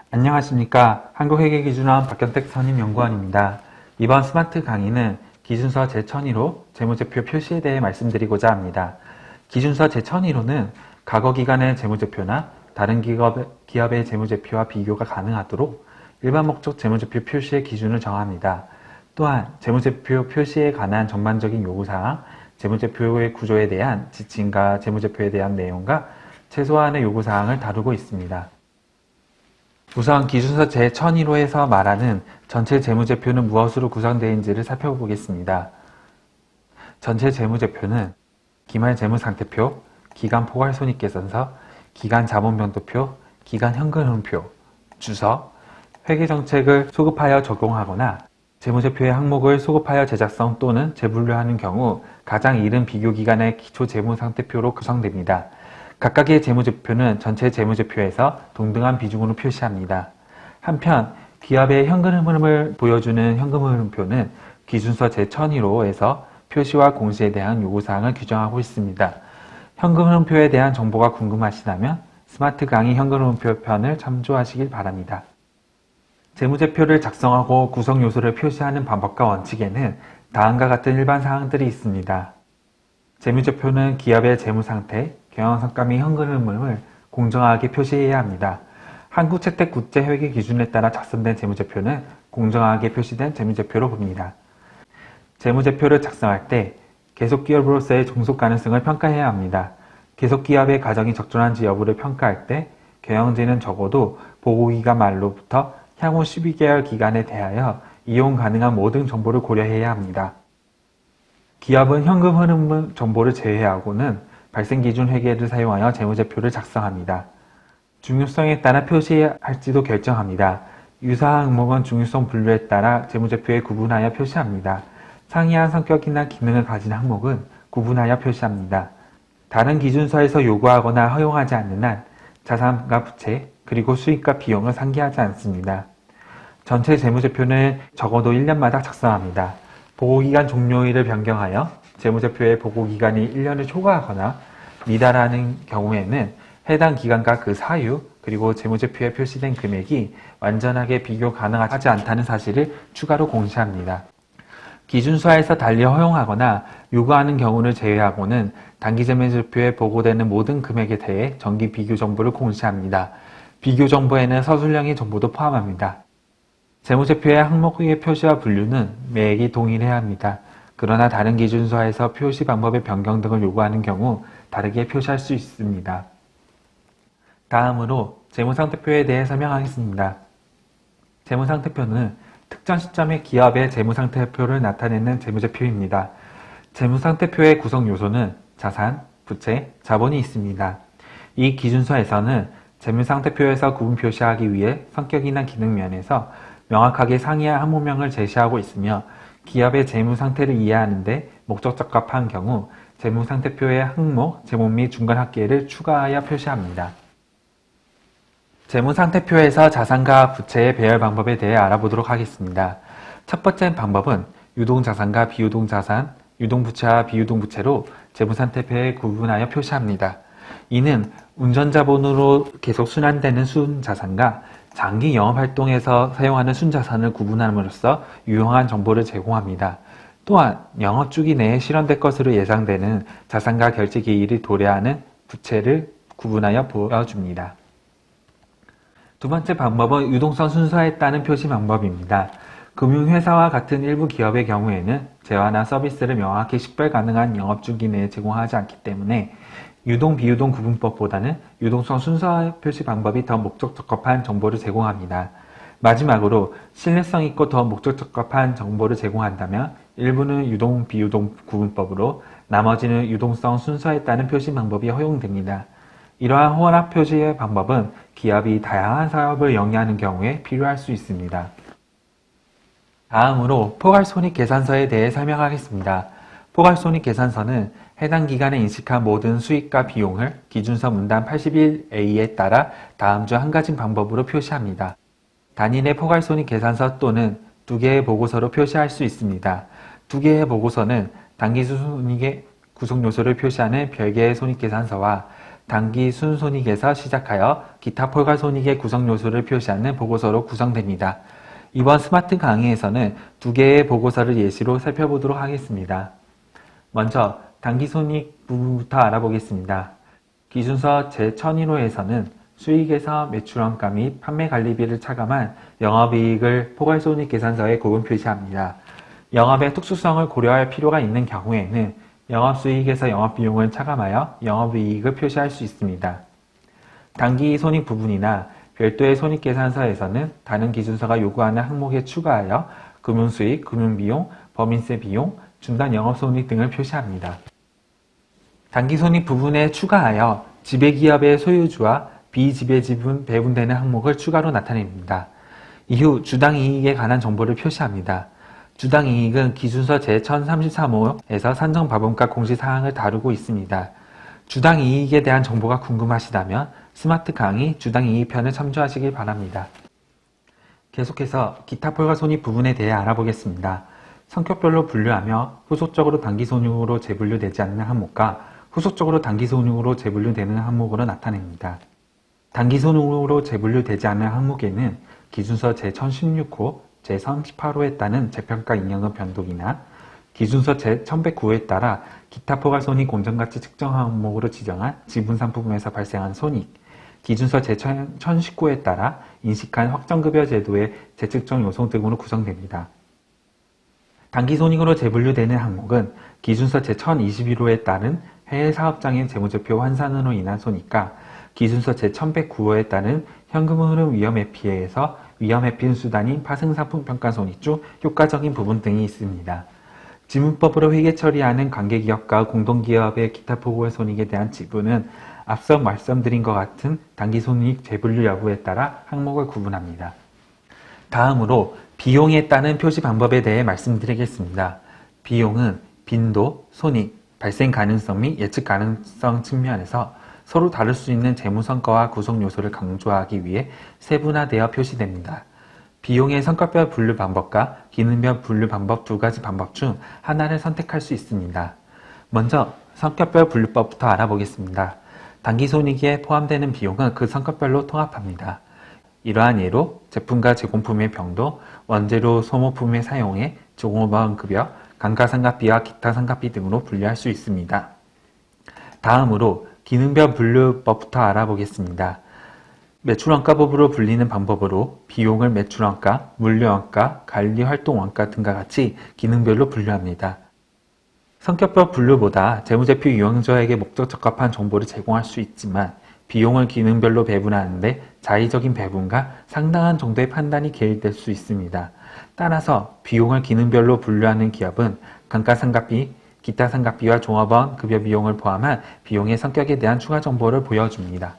안녕하십니까. 한국회계기준원 박현택 선임연구원입니다. 이번 스마트 강의는 기준서 제1002로 재무제표 표시에 대해 말씀드리고자 합니다. 기준서 제1002로는 과거 기간의 재무제표나 다른 기업의 재무제표와 비교가 가능하도록 일반 목적 재무제표 표시의 기준을 정합니다. 또한 재무제표 표시에 관한 전반적인 요구사항, 재무제표의 구조에 대한 지침과 재무제표에 대한 내용과 최소한의 요구사항을 다루고 있습니다. 우선 기준서 제1002호에서 말하는 전체 재무제표는 무엇으로 구성되어있는지를 살펴보겠습니다. 전체 재무제표는 기말 재무상태표, 기간 포괄손익계산서, 기간 자본변동표, 기간 현금흐름표, 주서, 회계정책을 소급하여 적용하거나 재무제표의 항목을 소급하여 제작성 또는 재분류하는 경우 가장 이른 비교기간의 기초재무상태표로 구성됩니다. 각각의 재무제표는 전체 재무제표에서 동등한 비중으로 표시합니다. 한편 기업의 현금 흐름을 보여주는 현금 흐름표는 기준서 제1002호에서 표시와 공시에 대한 요구사항을 규정하고 있습니다. 현금 흐름표에 대한 정보가 궁금하시다면 스마트 강의 현금 흐름표 편을 참조하시길 바랍니다. 재무제표를 작성하고 구성 요소를 표시하는 방법과 원칙에는 다음과 같은 일반 사항들이 있습니다. 재무제표는 기업의 재무상태, 경영성과 및 현금 흐름을 공정하게 표시해야 합니다. 한국채택국제회계 기준에 따라 작성된 재무제표는 공정하게 표시된 재무제표로 봅니다. 재무제표를 작성할 때 계속기업으로서의 종속 가능성을 평가해야 합니다. 계속기업의 과정이 적절한지 여부를 평가할 때 경영진은 적어도 보고기간 말로부터 향후 12개월 기간에 대하여 이용 가능한 모든 정보를 고려해야 합니다. 기업은 현금 흐름 정보를 제외하고는 발생기준 회계를 사용하여 재무제표를 작성합니다. 중요성에 따라 표시할지도 결정합니다. 유사한 항목은 중요성 분류에 따라 재무제표에 구분하여 표시합니다. 상이한 성격이나 기능을 가진 항목은 구분하여 표시합니다. 다른 기준서에서 요구하거나 허용하지 않는 한 자산과 부채, 그리고 수익과 비용을 상기하지 않습니다. 전체 재무제표는 적어도 1년마다 작성합니다. 보고기간 종료일을 변경하여 재무제표의 보고기간이 1년을 초과하거나 미달하는 경우에는 해당 기간과 그 사유, 그리고 재무제표에 표시된 금액이 완전하게 비교 가능하지 않다는 사실을 추가로 공시합니다. 기준서에서 달리 허용하거나 요구하는 경우를 제외하고는 단기재무제표에 보고되는 모든 금액에 대해 정기 비교 정보를 공시합니다. 비교 정보에는 서술형의 정보도 포함합니다. 재무제표의 항목의 표시와 분류는 매액이 동일해야 합니다. 그러나 다른 기준서에서 표시 방법의 변경 등을 요구하는 경우 다르게 표시할 수 있습니다. 다음으로 재무상태표에 대해 설명하겠습니다. 재무상태표는 특정 시점의 기업의 재무상태표를 나타내는 재무제표입니다. 재무상태표의 구성 요소는 자산, 부채, 자본이 있습니다. 이 기준서에서는 재무상태표에서 구분 표시하기 위해 성격이나 기능 면에서 명확하게 상이한 항목명을 제시하고 있으며 기업의 재무상태를 이해하는 데 목적적합한 경우 재무상태표의 항목, 제목 및 중간합계를 추가하여 표시합니다. 재무상태표에서 자산과 부채의 배열 방법에 대해 알아보도록 하겠습니다. 첫 번째 방법은 유동자산과 비유동자산, 유동부채와 비유동부채로 재무상태표에 구분하여 표시합니다. 이는 운전자본으로 계속 순환되는 순자산과 장기 영업활동에서 사용하는 순자산을 구분함으로써 유용한 정보를 제공합니다. 또한 영업주기 내에 실현될 것으로 예상되는 자산과 결제기일을 도래하는 부채를 구분하여 보여줍니다. 두 번째 방법은 유동성 순서에 따른 표시 방법입니다. 금융회사와 같은 일부 기업의 경우에는 재화나 서비스를 명확히 식별 가능한 영업주기 내에 제공하지 않기 때문에 유동, 비유동 구분법보다는 유동성 순서 표시 방법이 더 목적적합한 정보를 제공합니다. 마지막으로 신뢰성 있고 더 목적적합한 정보를 제공한다면 일부는 유동, 비유동 구분법으로 나머지는 유동성 순서에 따른 표시 방법이 허용됩니다. 이러한 혼합 표시의 방법은 기업이 다양한 사업을 영위하는 경우에 필요할 수 있습니다. 다음으로 포괄손익계산서에 대해 설명하겠습니다. 포괄손익계산서는 해당 기간에 인식한 모든 수익과 비용을 기준서 문단 81A에 따라 다음 중 한 가지 방법으로 표시합니다. 단일의 포괄손익계산서 또는 두 개의 보고서로 표시할 수 있습니다. 두 개의 보고서는 단기순이익의 구성요소를 표시하는 별개의 손익계산서와 단기 순손익에서 시작하여 기타 폴가손익의 구성 요소를 표시하는 보고서로 구성됩니다. 이번 스마트 강의에서는 두 개의 보고서를 예시로 살펴보도록 하겠습니다. 먼저 단기손익 부분부터 알아보겠습니다. 기준서 제1001호에서는 수익에서 매출원가 및 판매관리비를 차감한 영업이익을 포괄손익 계산서에 구분 표시합니다. 영업의 특수성을 고려할 필요가 있는 경우에는 영업수익에서 영업비용을 차감하여 영업이익을 표시할 수 있습니다. 단기손익 부분이나 별도의 손익계산서에서는 다른 기준서가 요구하는 항목에 추가하여 금융수익, 금융비용, 법인세 비용, 중단 영업손익 등을 표시합니다. 단기손익 부분에 추가하여 지배기업의 소유주와 비지배지분 배분되는 항목을 추가로 나타냅니다. 이후 주당이익에 관한 정보를 표시합니다. 주당이익은 기준서 제1033호에서 산정바본가 공시사항을 다루고 있습니다. 주당이익에 대한 정보가 궁금하시다면 스마트 강의 주당이익편을 참조하시길 바랍니다. 계속해서 기타 폴가손익 부분에 대해 알아보겠습니다. 성격별로 분류하며 후속적으로 단기손익으로 재분류되지 않는 항목과 후속적으로 단기손익으로 재분류되는 항목으로 나타냅니다. 단기손익으로 재분류되지 않는 항목에는 기준서 제1016호, 제38호에 따른 재평가 인연금 변동이나 기준서 제1109호에 따라 기타 포괄손익 공정가치 측정 항목으로 지정한 지분상품에서 발생한 손익, 기준서 제1019호에 따라 인식한 확정급여 제도의 재측정 요소 등으로 구성됩니다. 단기손익으로 재분류되는 항목은 기준서 제1021호에 따른 해외사업장의 재무제표 환산으로 인한 손익과 기준서 제1109호에 따른 현금흐름 위험회피에서 위험회피 수단인 파생상품평가손익 중 효과적인 부분 등이 있습니다. 지문법으로 회계 처리하는 관계기업과 공동기업의 기타 포괄손익에 대한 지분은 앞서 말씀드린 것 같은 단기손익 재분류 여부에 따라 항목을 구분합니다. 다음으로 비용에 따른 표시 방법에 대해 말씀드리겠습니다. 비용은 빈도, 손익, 발생 가능성 및 예측 가능성 측면에서 서로 다를 수 있는 재무성과와 구성 요소를 강조하기 위해 세분화되어 표시됩니다. 비용의 성격별 분류 방법과 기능별 분류 방법 두 가지 방법 중 하나를 선택할 수 있습니다. 먼저 성격별 분류법부터 알아보겠습니다. 단기손익에 포함되는 비용은 그 성격별로 통합합니다. 이러한 예로 제품과 제공품의 병도, 원재료 소모품의 사용에, 종업원급여, 감가상각비와 기타 상각비 등으로 분류할 수 있습니다. 다음으로 기능별 분류법부터 알아보겠습니다. 매출원가법으로 불리는 방법으로 비용을 매출원가, 물류원가, 관리활동원가 등과 같이 기능별로 분류합니다. 성격별 분류보다 재무제표 유형자에게 목적 적합한 정보를 제공할 수 있지만 비용을 기능별로 배분하는데 자의적인 배분과 상당한 정도의 판단이 개입될 수 있습니다. 따라서 비용을 기능별로 분류하는 기업은 감가상각비, 기타 상각비와 종업원 급여 비용을 포함한 비용의 성격에 대한 추가 정보를 보여줍니다.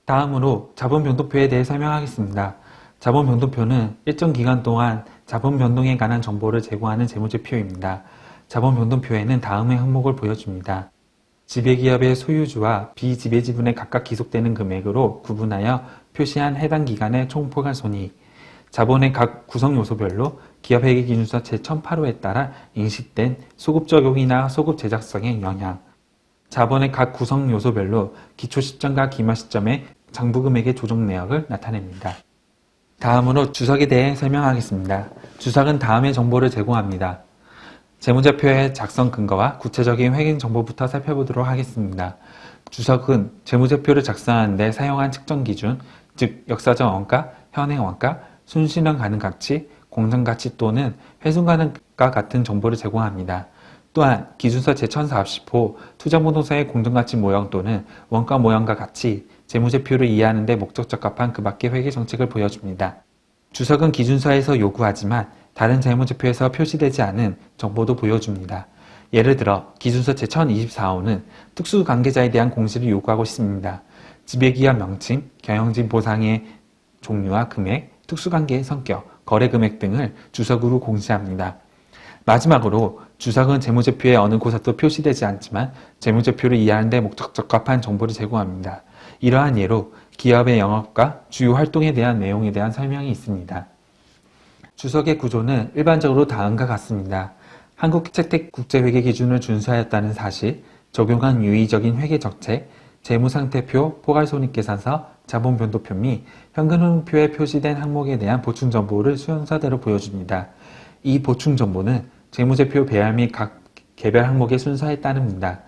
다음으로 자본 변동표에 대해 설명하겠습니다. 자본 변동표는 일정 기간 동안 자본 변동에 관한 정보를 제공하는 재무제표입니다. 자본 변동표에는 다음의 항목을 보여줍니다. 지배기업의 소유주와 비지배지분에 각각 기속되는 금액으로 구분하여 표시한 해당 기간의 총 포괄손익, 자본의 각 구성 요소별로 기업회계기준서 제1008호에 따라 인식된 소급 적용이나 소급 제작성의 영향, 자본의 각 구성 요소별로 기초 시점과 기말 시점의 장부금액의 조정 내역을 나타냅니다. 다음으로 주석에 대해 설명하겠습니다. 주석은 다음의 정보를 제공합니다. 재무제표의 작성 근거와 구체적인 회계 정보부터 살펴보도록 하겠습니다. 주석은 재무제표를 작성하는 데 사용한 측정 기준, 즉 역사적 원가, 현행 원가, 순실현 가능 가치, 공정 가치 또는 훼손 가능과 같은 정보를 제공합니다. 또한 기준서 제1040호 투자부동산의 공정가치 모형 또는 원가 모형과 같이 재무제표를 이해하는 데 목적 적합한 그 밖의 회계 정책을 보여줍니다. 주석은 기준서에서 요구하지만 다른 재무제표에서 표시되지 않은 정보도 보여줍니다. 예를 들어 기준서 제1024호는 특수관계자에 대한 공시를 요구하고 있습니다. 지배기업 명칭, 경영진 보상의 종류와 금액, 특수관계의 성격, 거래금액 등을 주석으로 공시합니다. 마지막으로 주석은 재무제표의 어느 곳에도 표시되지 않지만 재무제표를 이해하는 데 목적 적합한 정보를 제공합니다. 이러한 예로 기업의 영업과 주요 활동에 대한 내용에 대한 설명이 있습니다. 주석의 구조는 일반적으로 다음과 같습니다. 한국 채택 국제회계 기준을 준수하였다는 사실, 적용한 유의적인 회계 정책, 재무상태표, 포괄손익계산서, 자본변동표 및 현금흐름표에 표시된 항목에 대한 보충정보를 순서대로 보여줍니다. 이 보충정보는 재무제표 배열 및 각 개별 항목의 순서에 따릅니다.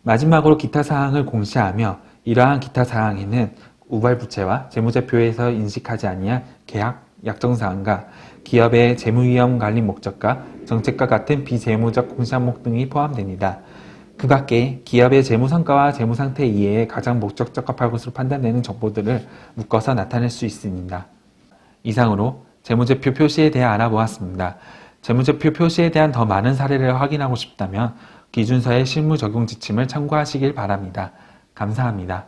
마지막으로 기타 사항을 공시하며 이러한 기타 사항에는 우발부채와 재무제표에서 인식하지 아니한 계약, 약정사항과 기업의 재무위험 관리 목적과 정책과 같은 비재무적 공시 항목 등이 포함됩니다. 그 밖에 기업의 재무성과와 재무상태 이해에 가장 목적적합할 것으로 판단되는 정보들을 묶어서 나타낼 수 있습니다. 이상으로 재무제표 표시에 대해 알아보았습니다. 재무제표 표시에 대한 더 많은 사례를 확인하고 싶다면 기준서의 실무 적용 지침을 참고하시길 바랍니다. 감사합니다.